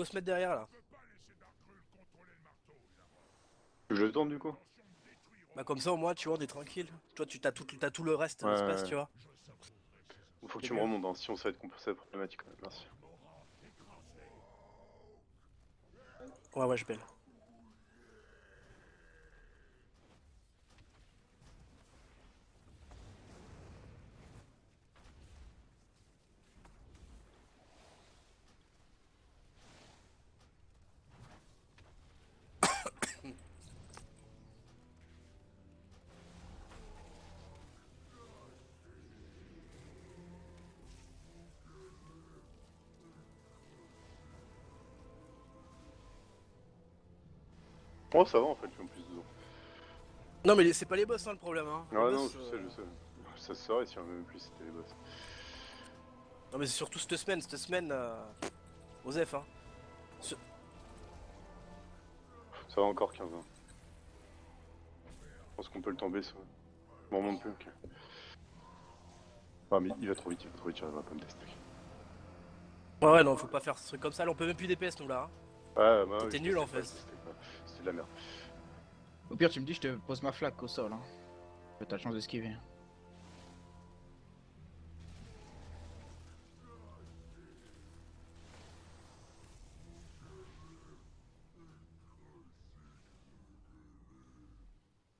go se mettre derrière là. Je tourne du coup. Bah comme ça au moins tu vois on est tranquille. Toi tu t'as tout le reste d'espace Ouais. tu vois. Faut que C'est tu me mieux. remontes, hein, sinon ça va être problématique. Ouais, merci. Ouais ouais je pèle. Oh, ça va en fait, je suis en plus dedans. Non mais c'est pas les boss hein, le problème hein. Les Ouais, non, boss. je sais. Ça se saurait si on même plus c'était les boss. Non mais c'est surtout cette semaine Osef hein. Ce- Ça va encore 15 ans. Je pense qu'on peut le tomber, ça. Je m'en remonte plus, ok. Ah, mais il va trop vite, j'arriverai pas à me tester. Ouais ouais non faut pas faire ce truc comme ça, là on peut même plus DPS nous là. Hein. Ouais, bah, ouais, T'étais je nul testais en pas, fait. C'était de la merde. Au pire, tu me dis, je te pose ma flaque au sol. Hein. T'as la chance d'esquiver.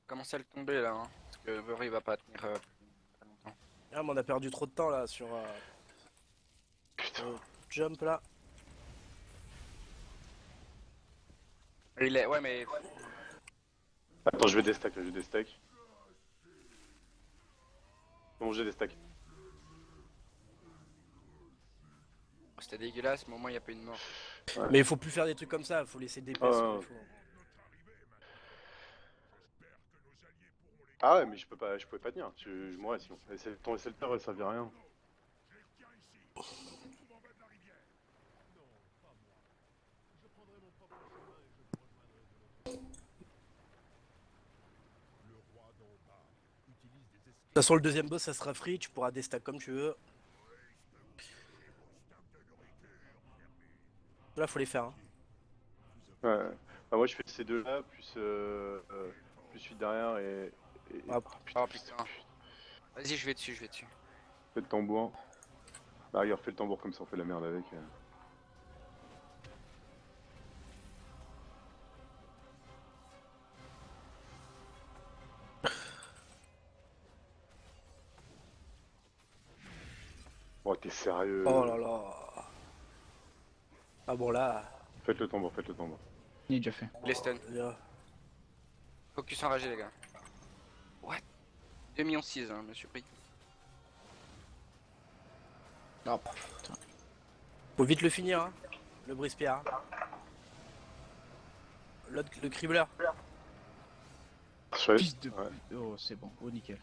Commencer à le tomber là, hein, parce que Bury va pas tenir pas longtemps. Ah mais on a perdu trop de temps là sur Putain. jump là. Et il est, ouais mais Attends, je vais déstack, là, je déstack. Bon, j'ai des stacks. c'était dégueulasse, mais au moins il n'y a pas une mort. Ouais. Mais il faut plus faire des trucs comme ça, faut laisser DPS comme il faut. Ah ouais, mais je pouvais pas tenir, je mourrais sinon. Et ton SLTR, ça servait à rien. De toute façon, le deuxième boss, ça sera free, tu pourras déstack comme tu veux. Là, faut les faire. Hein. Ouais. Bah, moi, je fais ces deux là, plus celui derrière Ah, oh, putain, Oh putain. Vas-y, je vais dessus, je vais dessus. fais le tambour. Bah, regarde, fais le tambour comme ça, on fait la merde avec. Oh, t'es sérieux? oh là là. Ah bon, là. Faites le tambour, faites le tambour. Il est déjà fait. Les stun. Là. Focus enragé, les gars. What 2 millions 6, hein, monsieur Prix. Oh putain. Faut vite le finir, hein. Le brise-pierre. L'autre, le cribleur. Fils de... Ouais. Oh, c'est bon. Oh, nickel.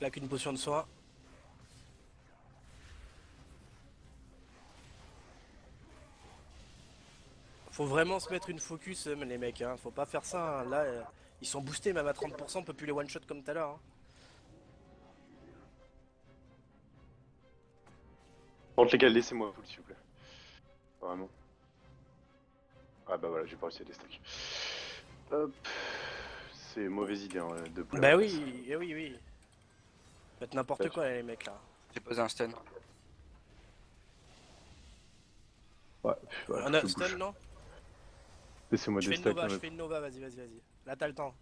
Là, qu'une potion de soin. Faut vraiment se mettre une focus, les mecs. Hein. Faut pas faire ça. Hein. Là, ils sont boostés même à 30%. On peut plus les one-shot comme tout à l'heure. Hein. Bon, les gars, laissez-moi full, s'il vous plaît. Vraiment. Ah bah voilà, j'ai pas réussi à déstack. Hop. C'est mauvaise idée hein, de pouler. Bah oui, oui, oui. Faites n'importe Ouais, quoi, les mecs là. J'ai posé un stun. Ouais, voilà, Un faut que je stun, bouge. non? Laissez-moi Je fais une déstack. Nova, je fais une Nova, vas-y, vas-y, vas-y. Là, t'as le temps.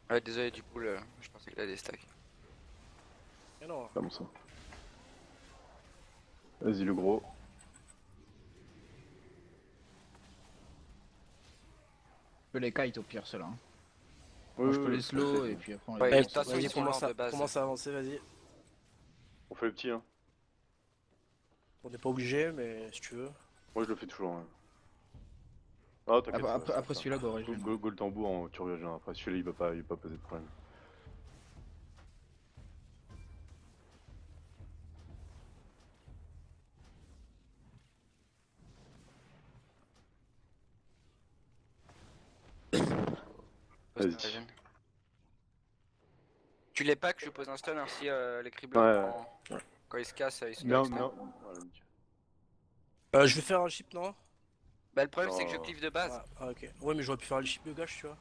Ouais, désolé du coup, je pensais qu'il a des stacks. Mais non. Pas bon ça. Vas-y le gros. Je peux les kite au pire, ceux-là. Hein. Oui, Moi, je peux oui, les slow et puis après on Ouais, les... de toute façon, Vas-y, ils sont lents de base. commence à avancer, vas-y. on fait le petit hein. On n'est pas obligé, mais si tu veux. Moi je le fais toujours. Hein. Ah t'inquiète. Après, ça va, après, ça va après faire. celui-là, go régime. Go le tambour en tu reviens après. Celui-là il va pas poser de problème. Pose Vas-y. un régime. Tu les packs, je pose un stun ainsi les cribleurs Ouais. quand ils se cassent, ils se Non, cassent. non. Voilà, nickel. Je vais faire un chip, non? Bah le problème c'est que je Oh. clive de base. Ouais, ah, ok. Ouais, mais j'aurais pu faire le chip de gauche, tu vois.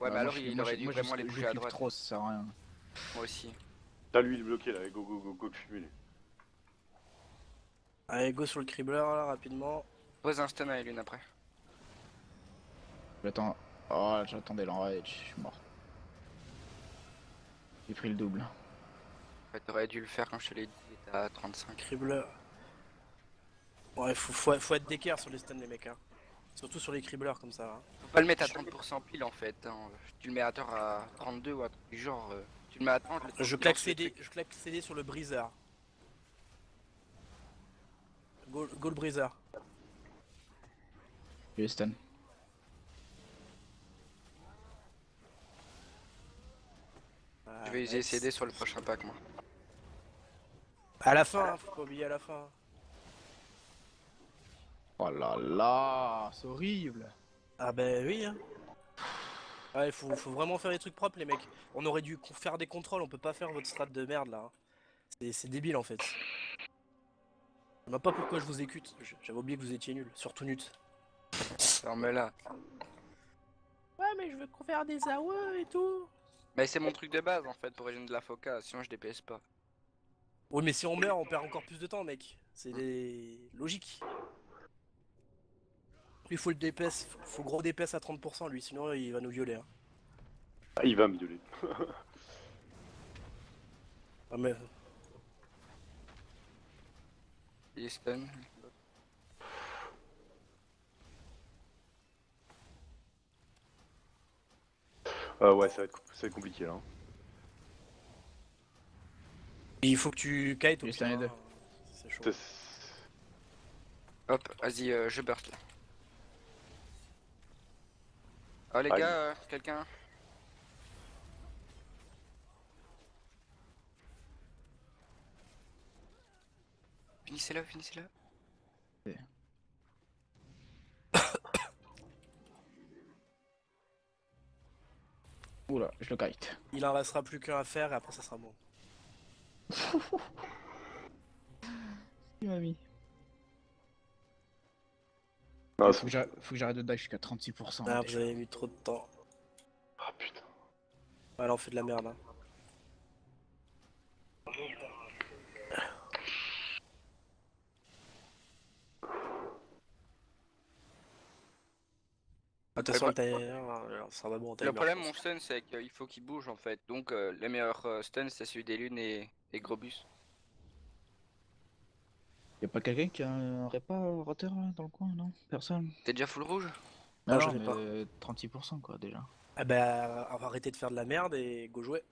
Ouais, mais moi, alors je- il moi, aurait je- dû moi, vraiment les je bouger à kiffe droite. trop, ça sert à rien. Moi aussi. Là, lui, il est bloqué, là. Go le fumer, lui. Allez, go sur le cribbler, là, rapidement. Pose un stun à Elune après. J'attends. Oh, j'attendais l'enrage, je suis mort. J'ai pris le double. Ouais, t'aurais dû le faire quand je te l'ai dit, il était à 35. Cribbler. Ouais, faut être d'équerre sur les stuns, les mecs, hein. Surtout sur les cribblers, comme ça, hein. Faut pas le mettre à 30% pile en fait. Hein. Tu le mets à tort à 32 ou un truc du genre. Tu le mets à 30. Je claque CD sur le briseur. Go le briseur. J'ai les stun. Je vais user CD sur le prochain pack moi. À la fin, hein, faut pas oublier à la fin. Oh là là, c'est horrible. Ah ben oui, hein. Ouais, faut vraiment faire des trucs propres, les mecs. On aurait dû faire des contrôles, on peut pas faire votre strat de merde là, hein. C'est débile en fait. Je sais pas pourquoi je vous écute, j'avais oublié que vous étiez nuls, surtout Nut. Alors mais là. Ouais, mais je veux qu'on faire des AOE et tout. Mais c'est mon truc de base en fait pour régénérer de la foca, sinon je DPS pas. Oui, mais si on meurt, on perd encore plus de temps, mec. C'est logique. Il faut le DPS, faut gros DPS à 30% lui, sinon il va nous violer. Hein. Ah, il va me violer. Ah, mais... Il est stun. Ouais, ça va être compliqué, là. Hein. Il faut que tu kites au Les pire, stun les deux. hein. C'est chaud. Hop, vas-y, je burst là. Oh les Aïe. gars, quelqu'un. Finissez-le, finissez-le. Oula, je le kite. Il en restera plus qu'un à faire et après ça sera bon. Il m'a mis. Non, Faut que j'arrête de dash jusqu'à 36%. Ah, vous déjà. avez mis trop de temps. Ah putain. Ouais, là on fait de la merde. Hein. Attention, le timer, ça va bon. Le problème, mon stun, c'est qu'il faut qu'il bouge en fait. Donc, le meilleur stun, c'est celui des lunes et Grobus. Y'a pas quelqu'un qui a un réparateur là, dans le coin, non? Personne? T'es déjà full rouge? Non, Non, je non, l'ai mais pas. 36% quoi déjà. Ah bah, on va arrêter de faire de la merde et go jouer.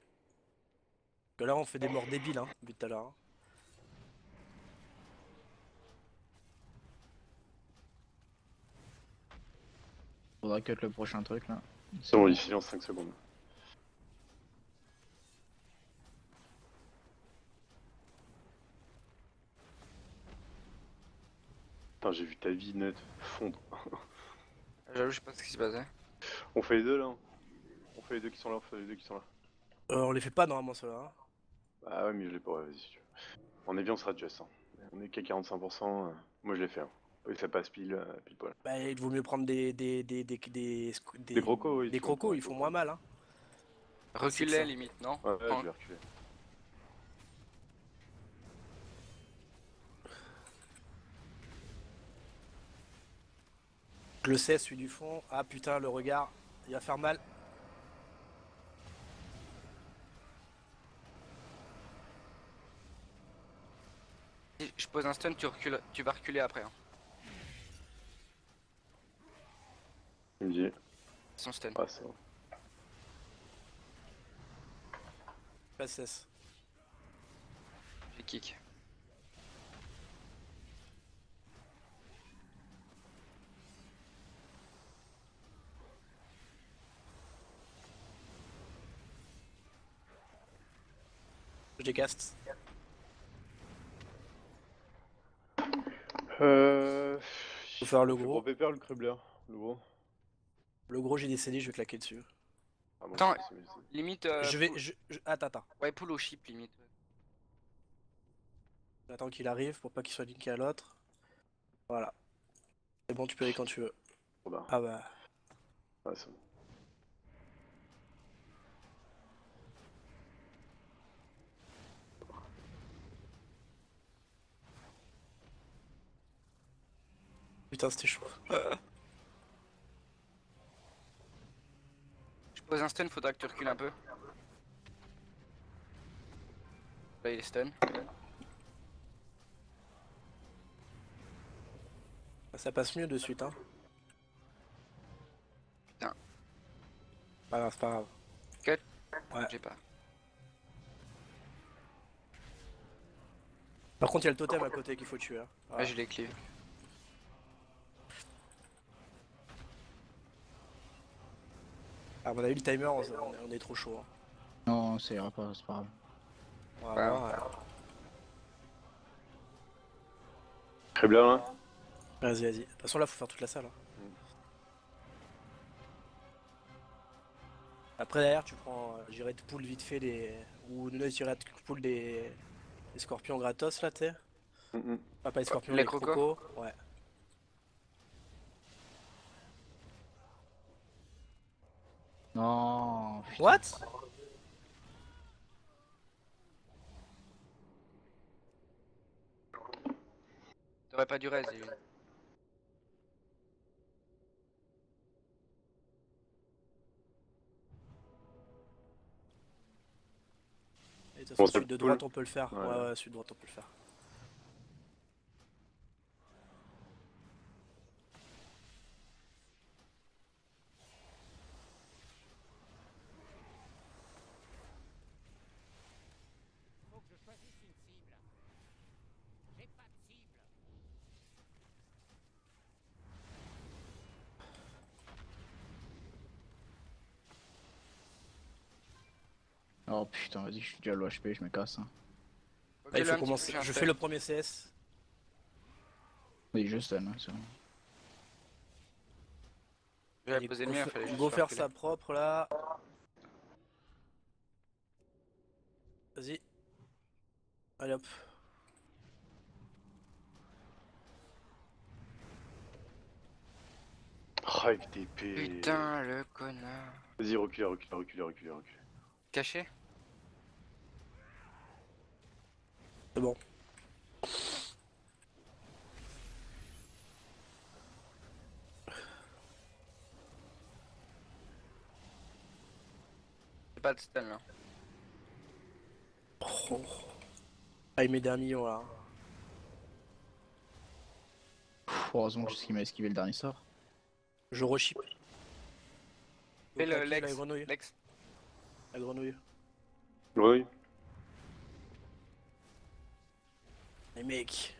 Parce que là, on fait des morts débiles, hein, depuis tout à l'heure. Hein. Faudra cut le prochain truc là. C'est bon, il silence 5 secondes. Putain, j'ai vu ta vie net fondre. J'avoue, je sais pas ce qui se passait. On fait les deux là. Hein. On fait les deux qui sont là, on fait les deux qui sont là. On les fait pas normalement, ceux-là. Hein. Ah ouais, mais je l'ai pas, ouais, vas-y si tu veux. En Evian, on sera just. Hein. On est qu'à 45%. Moi je l'ai fait. Hein. Oui, ça passe pile poil. Bah, il vaut mieux prendre Des crocos, oui. Des crocos, ils font moins mal, hein. Reculer ça. limite, non? Ouais, Prends- je vais reculer. Je le sais, celui du fond. Ah putain, le regard, il va faire mal. Si je pose un stun, tu vas reculer après. Hein. Il me dit. Son stun. Ah, c'est bon. PSS. J'ai kick. Je décaste. Faut faire le gros. Pépère le cribler, le gros. Le gros, j'ai décédé, je vais claquer dessus. Ah, bon, Attends, c'est- Limite. Attends. Ouais, pull au chip limite. J'attends qu'il arrive pour pas qu'il soit linké à l'autre. Voilà. C'est bon, tu peux aller quand tu veux. Trop bien. Ah bah. Ouais, c'est bon. Putain, c'était chaud. Je pose un stun, faudra que tu recules un peu. Là il est stun. Ça passe mieux de suite, hein. Putain. Pas grave, c'est pas grave. Cut. Ouais. J'ai pas. Par contre, il y a le totem à côté qu'il faut tuer. Hein. Ah, Voilà. je l'ai cleave. À mon avis, le timer, on est trop chaud. Hein. Non, ça ira pas, c'est pas grave. On va Ouais. voir. Très bien, hein. Vas-y, vas-y. De toute façon, là, faut faire toute la salle. Hein. Après, derrière, tu prends. J'irai te pull vite fait des. Ou ne j'irai te pull des scorpions gratos là, t'es. Mhm. Ah, pas les scorpions, les les crocos. crocos. Ouais. Non, putain. What? T'aurais pas dû raise, Evie. Et de toute Bon, façon, ça celui de pull. droite, on peut le faire. Ouais. Ouais, ouais, celui de droite, on peut le faire. Faut que je choisisse une cible. J'ai pas de cible. Oh putain, vas-y, je suis déjà low HP, je me casse. Hein. Ok, Ah, il là, faut un petit peu, commencer. j'ai un Je stun. fais le premier CS. Oui, je stun, hein, c'est bon. Je vais Allez, poser le mien, fallait juste go faire reculer. sa propre là. Vas-y. Allez hop. Ah, FTP. Putain, le connard. Vas-y, reculez, reculez, reculez, reculez, reculez. Caché? C'est bon. J'ai pas de stun là. Oh. Ah, il met d'un million là. Pff, heureusement qu'il m'a esquivé le dernier sort. Je rechip. Fais le La Lex. grenouille. Lex. La grenouille. Oui. Les mecs.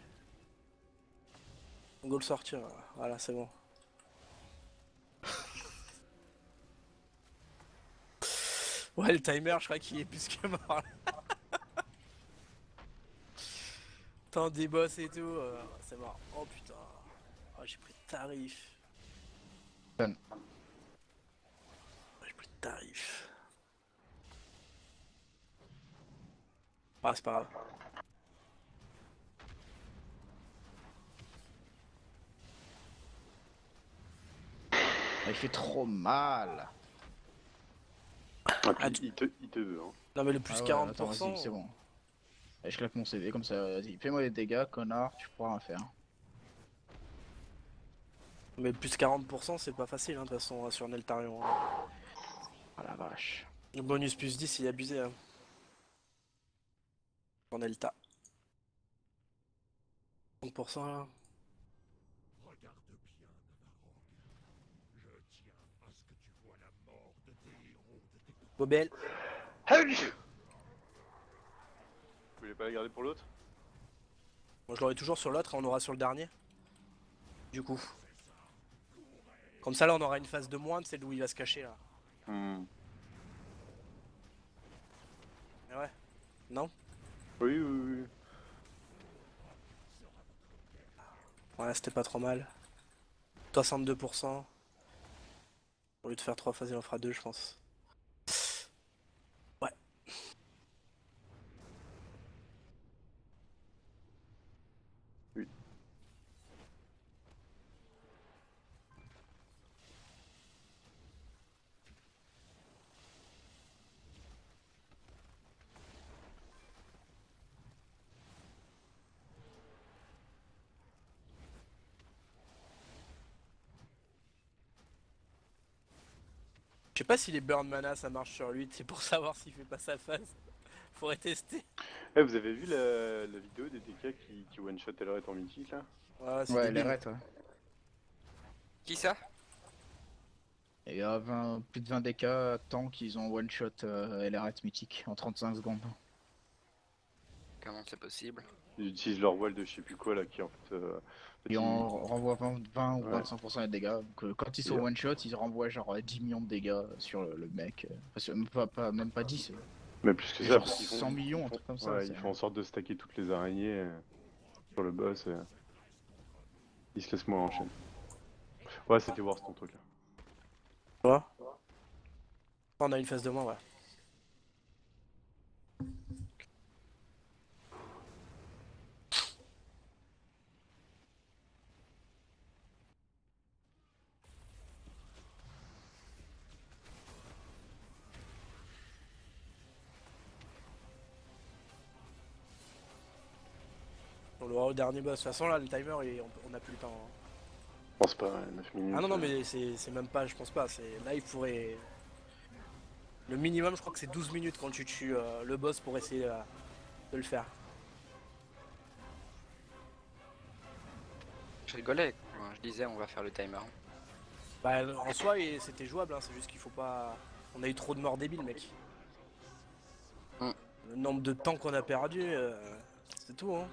On go le sortir. Voilà, c'est bon. Ouais, le timer, je crois qu'il est plus que mort là. Tant des boss et tout. C'est mort. Oh putain. Oh, j'ai pris de tarif. Stun. J'ai pris de tarif. Ah, c'est pas grave. Ah, il fait trop mal. Ah, puis Ah, il te veut, hein. Non, mais le plus Ah ouais, 40%. attends, vas-y, c'est bon. Allez, je claque mon CV comme ça, vas-y. Fais-moi des dégâts, connard, tu pourras rien faire. Mais plus 40%, c'est pas facile, hein, de toute façon, sur Neltarion. Hein. Ah la vache. Le bonus plus 10, il est abusé. Hein. Sur Nelta. 30% là. Regarde bien, Navarone. Je tiens à ce que tu vois la mort de tes héros, de tes Bobel. Vous voulez pas la garder pour l'autre? Moi je l'aurai toujours sur l'autre et on aura sur le dernier. Du coup. Comme ça là on aura une phase de moins, c'est d'où il va se cacher là. Hmm. Mais ouais. Non? Oui, oui, oui. Ouais, c'était pas trop mal. 62%. Au lieu de faire 3 phases, il en fera 2 je pense. Ouais. Oui. Je sais pas si les burn mana ça marche sur lui, c'est pour savoir s'il fait pas sa phase. Faudrait tester. Eh, vous avez vu la vidéo des DK qui one-shot Elret en mythique là? Ouais, c'est Ouais, débile. l'arrête, ouais. Qui ça? Il y a plus de 20 DK tant qu'ils ont one shot l'arrête mythique en 35 secondes. Comment c'est possible? Ils utilisent leur wall de je sais plus quoi là qui en fait. Ils renvoient 20 ou Ouais. 25% des dégâts. Donc quand ils sont Yeah. one shot, ils renvoient genre 10 millions de dégâts sur le mec. Parce que même pas 10. Mais plus que C'est ça, genre parce qu'ils 100 millions, un truc comme ça. ouais, c'est- ils font en sorte de stacker toutes les araignées sur le boss et ils se laissent mourir en chaîne. Ouais, c'était worse ton truc là. Quoi? On a une phase de moins, ouais. On l'aura au dernier boss. De toute façon, là, le timer, on a plus le temps. Hein. Je pense pas, 9 minutes. Ah non, non, mais c'est même pas, je pense pas. Là, il faudrait. Le minimum, je crois que c'est 12 minutes quand tu tues le boss pour essayer de le faire. Je rigolais quand je disais on va faire le timer. Bah, en soi, c'était jouable, hein, c'est juste qu'il faut pas. On a eu trop de morts débiles, mec. Mm. Le nombre de temps qu'on a perdu, c'est tout, hein.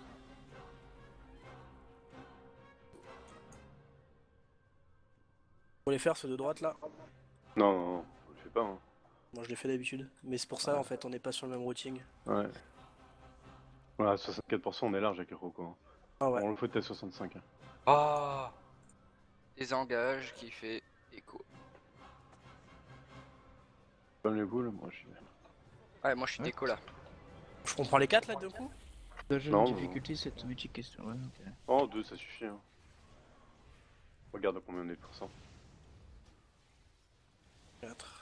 Faut les faire ceux de droite là. Non, non, non, on le fait pas. Hein. Moi je les fais d'habitude. Mais c'est pour ça en fait on n'est pas sur le même routing. Ouais. Voilà, 64% on est large avec Rocco. Hein. Ah ouais. On le faut peut-être 65. Hein. Oh! Des engages qui fait écho. Comme les boules, moi je suis. Ouais, moi je suis Ouais. déco là. Je comprends les 4 là d'un coup. Le jeu Non, de non. difficulté, cette mythique question. Ouais, ok. Oh, 2 ça suffit. Hein. Regarde à combien on est de pourcents. 4.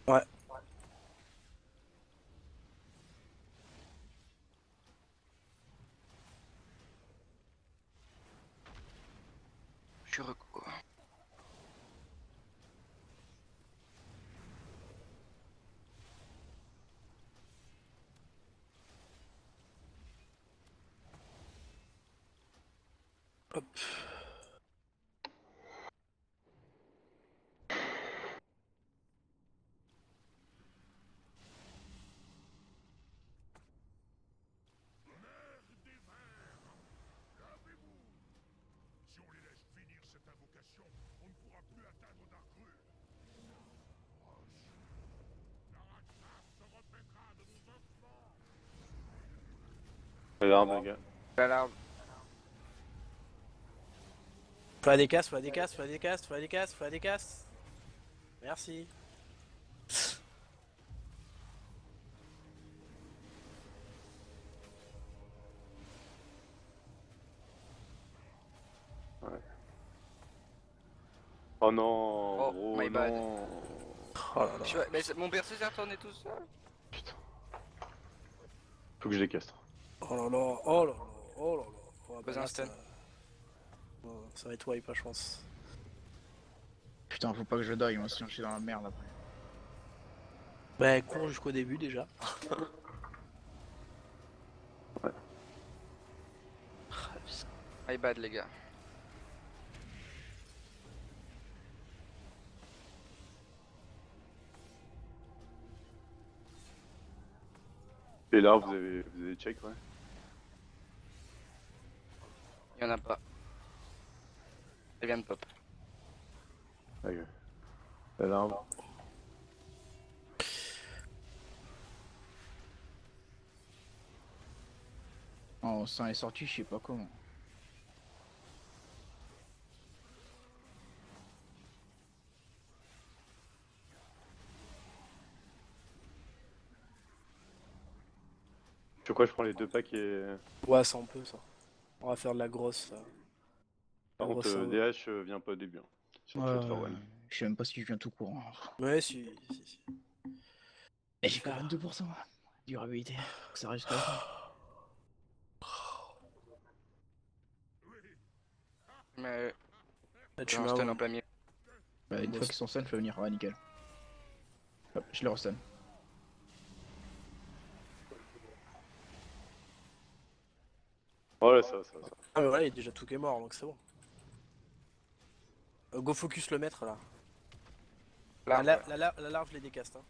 Ouais. Je suis reco. Hop. Si on les laisse finir cette invocation, on ne pourra plus atteindre Darkru. L'Araxas se remettra de nos ossements. Regarde les gars. L'alarme. Faut la décasse, faut la décasse, faut la décasse, faut la décasse, faut la décasse. Merci. Oh non, Oh, gros, my bad. non. Oh là là. Mais mon perso s'est retourné tout seul. Putain. Faut que je les castre. Oh là là, oh là là, oh là là. Oh, Pose là, un stun. ça va être wipe je pense. Putain, faut pas que je die, moi, sinon je suis dans la merde après. Bah cours jusqu'au début déjà. Ouais. Ah, putain. My bad les gars. Et là, vous avez check, ouais. Il y en a pas. Elle vient de pop. Ok. L'arbre. Oh, ça est sorti, je sais pas comment. Tu sais quoi, je prends les 2 packs et. Ouais ça on peut ça. On va faire de la grosse. Par la contre, grosse, DH vient pas au début. Hein. Sur chat for one. Je sais même pas si je viens tout court. Ouais si. Et j'ai que 22% durabilité. Faut que ça arrive jusqu'à la fin. Mais Là, j'ai tu un mets stun un- en plein milieu. Bah, une Bon, fois qu'ils sont stun, je peux venir. Ouais, nickel. Hop, je les restun. Voilà, ça va, ça va, ça va. Ah mais voilà, il est déjà tout qui est mort, donc c'est bon. Go focus le maître là. Là, La larve, je les décaste. Hein.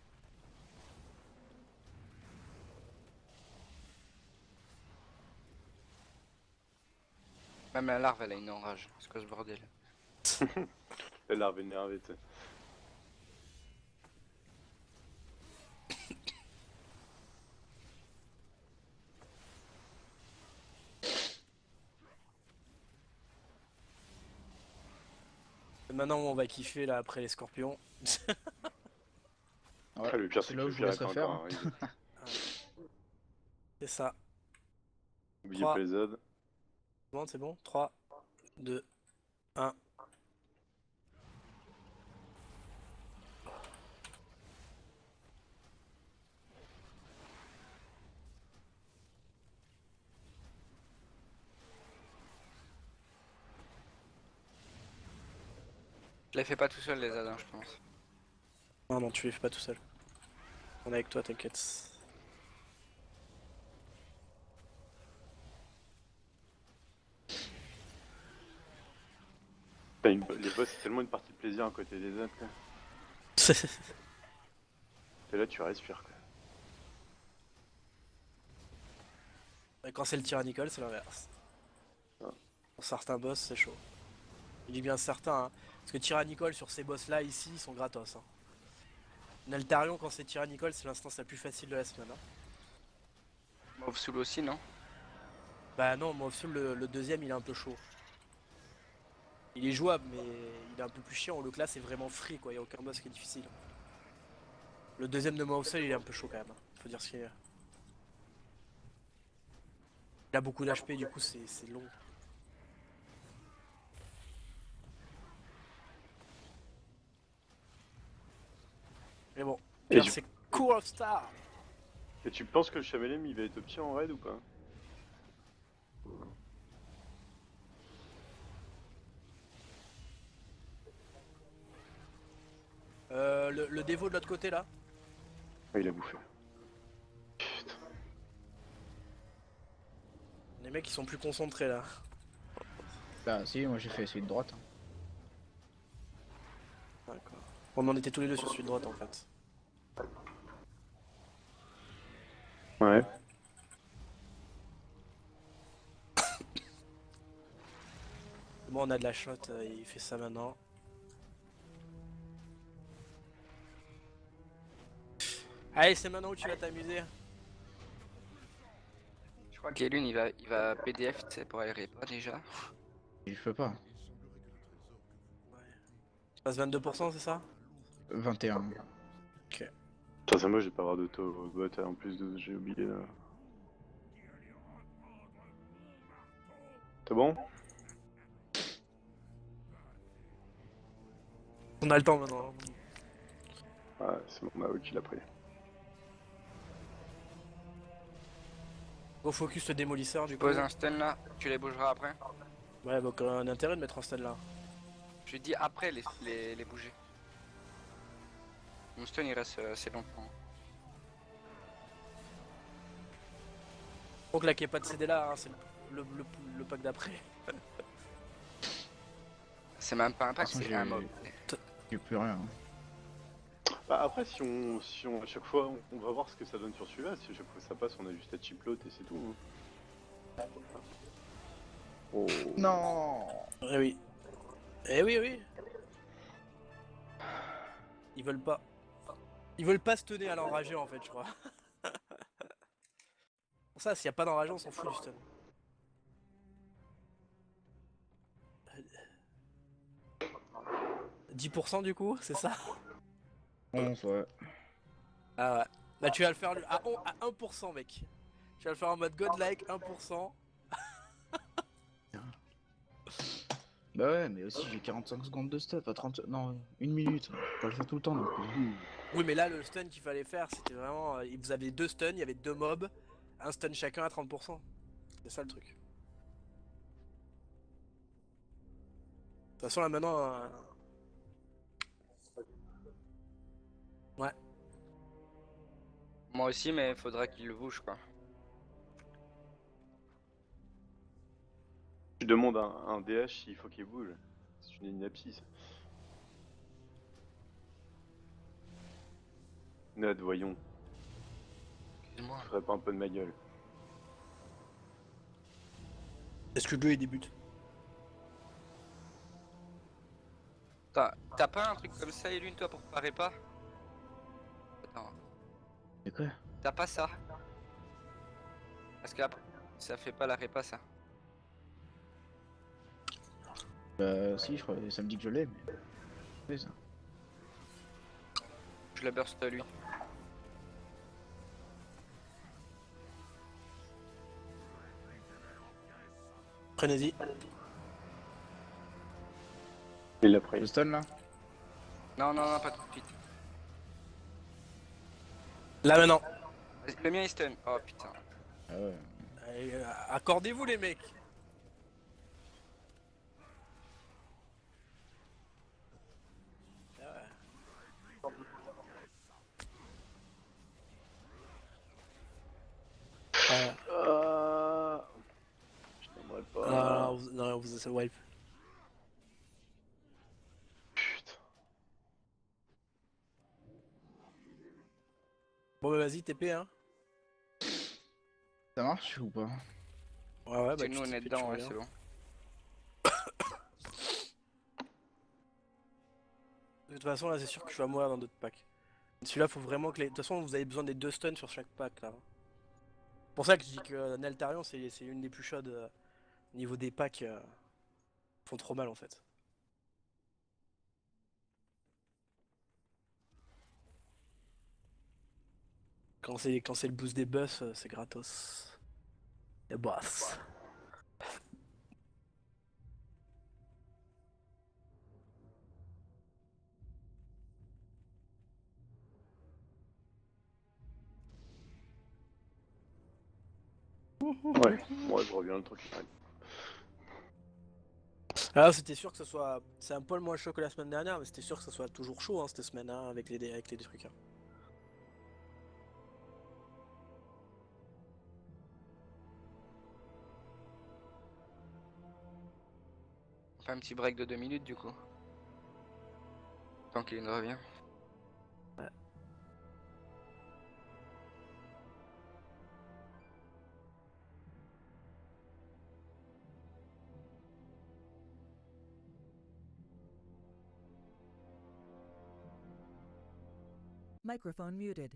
même la larve, elle a une enrage. C'est quoi ce bordel? La larve énervée, tu sais. Et maintenant, on va kiffer là après les scorpions. Ouais, Ah, le pire, c'est c'est que là où le je vous pire est pas laisserai faire. encore arrivé. C'est ça. Oubliez 3. pas les odds. C'est bon 3, 2, 1. Je les fais pas tout seul, les Adins, je pense. Non, non, tu les fais pas tout seul. On est avec toi, t'inquiète. Les boss, c'est tellement une partie de plaisir à côté des autres, quoi. Et là, tu respires, quoi. Et quand c'est le tyrannicole, c'est l'inverse. Ah. Pour certains boss, c'est chaud. Je dis bien certains, hein. Parce que tyrannicole sur ces boss là, ici, ils sont gratos. Hein. Naltarion, quand c'est tyrannicole, c'est l'instance la plus facile de la semaine. Hein. Mauve Soul aussi, non? Bah non, moi, le deuxième, il est un peu chaud. Il est jouable, mais il est un peu plus chiant. Le class est vraiment free, quoi. Il n'y a aucun boss qui est difficile. Le deuxième de Mausel, il est un peu chaud quand même. Hein. Faut dire ce qu'il y a. Il a beaucoup d'HP, du coup, c'est long. Mais bon, Et pire, tu- c'est Core of Star. Et tu penses que le Chamelem, il va être opti en raid ou pas? Le dévo de l'autre côté là. Ah, il a bouffé. Putain. Les mecs ils sont plus concentrés là. Bah, si, moi j'ai fait celui de droite. Hein. D'accord. On en était tous les deux sur celui de droite en fait. Ouais. Bon, on a de la shot, il fait ça maintenant. Allez, c'est maintenant où tu vas t'amuser. Je crois qu'Elune, il va PDF, tu sais, pour aller pas déjà. Je peux pas. Tu passes 22%, c'est ça? 21. Putain, c'est moi, j'ai pas avoir d'auto-bot en plus de. J'ai oublié là. C'est bon? On a le temps maintenant. Ah, c'est bon, Mao qui l'a pris. Go focus le démolisseur du coup. Pose un stun là, tu les bougeras après. Ouais, donc un intérêt de mettre un stun là. Je dis après les bouger. Mon stun il reste assez longtemps. Donc là qu'il n'y ait pas de CD là, hein, c'est le pack d'après. C'est même pas un pack, De toute façon, c'est un mob. J'ai plus rien. Bah après, si on à chaque fois, on va voir ce que ça donne sur celui-là. Si à chaque fois ça passe, on a juste à chipload et c'est tout. Hein. Oh. Non. Eh oui. Eh oui, oui. Ils veulent pas. Ils veulent pas se tenir à l'enragé en fait, je crois. Pour ça, s'il n'y a pas d'enragé, on s'en fout du stun. « 10% du coup, c'est ça? 11, ouais. Ah ouais. Bah tu vas le faire à 1% mec. Tu vas le faire en mode godlike 1%. Bah ouais, mais aussi j'ai 45 secondes de stun, enfin 30... Non, 1 minute. Je peux pas le faire tout le temps non plus. Oui mais là le stun qu'il fallait faire c'était vraiment... vous avez 2 stuns, il y avait 2 mobs. Un stun chacun à 30%. C'est ça le truc. toute façon là maintenant... Ouais. Moi aussi, mais faudra qu'il le bouge quoi. Tu demandes un DH s'il faut qu'il bouge. C'est une ineptie ça. Nod, voyons. Excuse-moi. Je ferais pas un peu de ma gueule. Est-ce que le jeu il débute? T'as pas un truc comme ça, Elune, toi, pour parer pas? Attends, C'est quoi? t'as pas ça? Parce que après, ça fait pas la répa, ça. Si, je crois, ça me dit que je l'ai, mais. C'est ça. Je la burst lui. Prenez-y. Il l'a pris. Le stun là? Non, non, non, pas tout de suite. Là maintenant. Le mien est stun. Oh putain. Ah ouais. Allez, accordez-vous les mecs. Je t'aimerais pas. Non, vous êtes wipe. Putain. Bon bah vas-y, TP hein. Ça marche ou pas? Ouais, ouais, bah Parce que tu nous on TP, est tu dedans, ouais, reviens. c'est bon. De toute façon, là, c'est sûr que je vais mourir dans d'autres packs. Celui-là, faut vraiment que les. De toute façon, vous avez besoin des 2 stuns sur chaque pack là. C'est pour ça que je dis que Neltarion, c'est une des plus chaudes au niveau des packs. Font trop mal en fait. Quand c'est le boost des buffs, c'est gratos. Et boss. Ouais, moi je reviens le truc. Ouais. Ah, c'était sûr que ce soit. C'est un poil moins chaud que la semaine dernière, mais c'était sûr que ce soit toujours chaud hein, cette semaine hein, avec les trucs. Hein. On fait un petit break de 2 minutes du coup. Tant qu'il revient. Microphone muted.